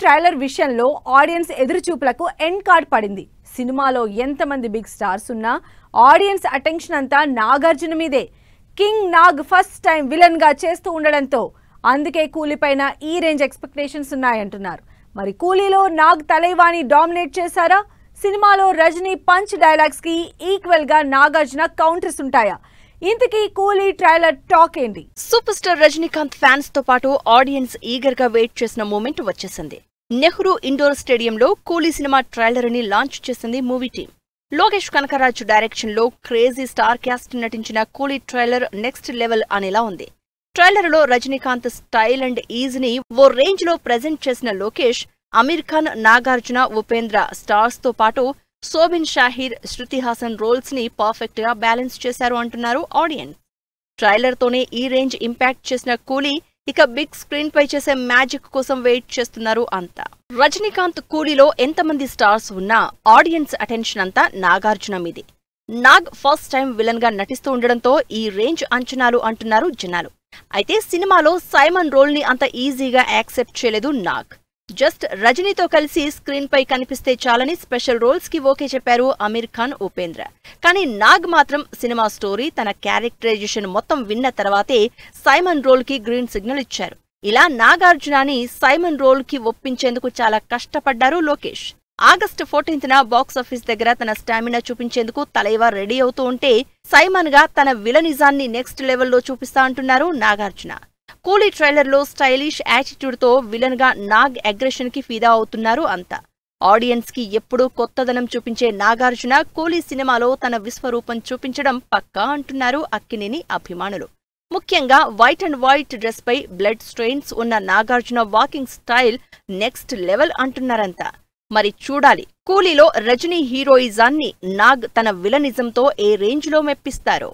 Trailer విషయంలో audience ఎదురుచూపులకు end card పడింది. సినిమాలో ఎంతమంది బిగ్ స్టార్స్ ఉన్నా ఆడియన్స్ అటెన్షన్ అంతా నాగార్జున మీదే. King Nag first time villain గా చేస్తూ ఉండడంతో అందుకే కూలీ పైన ఈ రేంజ్ ఎక్స్పెక్టేషన్స్ ఉన్నాయంటున్నారు. మరి కూలీలో నాగ్ తలైవాణి డామినేట్ చేశారా? సినిమాలో రజనీ పంచ్ డైలాగ్స్ కి ఈక్వల్ గా నాగార్జున కౌంటర్స్ ఉంటాయా? ఇంతకీ కూలీ ట్రైలర్ టాక్ ఏంటి? సూపర్ స్టార్ రజనీకాంత్ ఫ్యాన్స్ తో పాటు ఆడియన్స్ ఈగర్ గా వెయిట్ చేసిన మూమెంట్ వచ్చేసింది. నెహ్రూ ఇండోర్ స్టేడియంలో కూలీ సినిమా ట్రైలర్ ని లాంచ్ చేసింది movie team. Lokesh Kanagaraj direction లో క్రేజీ స్టార్ క్యాస్ట్ నటించిన కూలీ ట్రైలర్ నెక్స్ట్ లెవెల్ అనేలా ఉంది. ట్రైలర్ లో రజనీకాంత్ స్టైల్ అండ్ ఈజ్ ని ఓ రేంజ్ లో ప్రెజెంట్ చేసిన లోకేష్, అమీర్ ఖాన్, నాగార్జున, ఉపేంద్ర స్టార్స్ తో పాటు సోబిన్ షాహీర్, శృతి హాసన్ రోల్స్ ని పర్ఫెక్ట్ గా బ్యాలెన్స్ చేశారు అంటున్నారు ఆడియన్స్. ట్రైలర్ తోనే ఈ రేంజ్ ఇంపాక్ట్ చేసిన కూలీ ఇక బిగ్ స్క్రీన్ పై చేసే మ్యాజిక్ కోసం వెయిట్ చేస్తున్నారు అంతా. రజనీకాంత్ కూలీలో ఎంతమంది స్టార్స్ ఉన్నా ఆడియన్స్ అటెన్షన్ అంతా నాగార్జున మీదే. నాగ్ ఫస్ట్ టైం విలన్ గా నటిస్తూ ఉండడంతో ఈ రేంజ్ అంచనాలు అంటున్నారు జనాలు. అయితే సినిమాలో సైమన్ రోల్ ని అంత ఈజీగా యాక్సెప్ట్ చేయలేదు నాగ్. జస్ట్ రజనీతో కలిసి స్క్రీన్ పై కనిపిస్తే చాలని స్పెషల్ రోల్స్ కి ఓకే చెప్పారు అమీర్ ఖాన్, ఉపేంద్ర. కానీ నాగ్ మాత్రం సినిమా స్టోరీ, తన క్యారెక్టరైజేషన్ మొత్తం విన్న తర్వాతే సైమన్ రోల్ కి గ్రీన్ సిగ్నల్ ఇచ్చారు. ఇలా నాగార్జునని సైమన్ రోల్ కి ఒప్పించేందుకు చాలా కష్టపడ్డారు లోకేష్. ఆగస్టు 14న బాక్సాఫీస్ దగ్గర తన స్టామినా చూపించేందుకు తలైవా రెడీ అవుతూ ఉంటే సైమన్ గా తన విలనిజాన్ని నెక్స్ట్ లెవెల్లో చూపిస్తా అంటున్నారు నాగార్జున. కూలీ ట్రైలర్ లో స్టైలిష్ యాటిట్యూడ్ తో విలన్ గా నాగ్ అగ్రెషన్ కి ఫిదా అవుతున్నారు అంతా. ఆడియన్స్ కి ఎప్పుడూ కొత్తదనం చూపించే నాగార్జున కూలీ సినిమాలో తన విశ్వరూపం చూపించడం పక్కా అంటున్నారు అక్కినేని అభిమానులు. ముఖ్యంగా వైట్ అండ్ వైట్ డ్రెస్ పై బ్లడ్ స్ట్రెయిన్స్ ఉన్న Nagarjuna walking style next level అంటున్నారంతా. మరి చూడాలి కూలీలో రజనీ హీరోయిజాన్ని నాగ్ తన విలనిజంతో ఏ రేంజ్ లో మెప్పిస్తారో.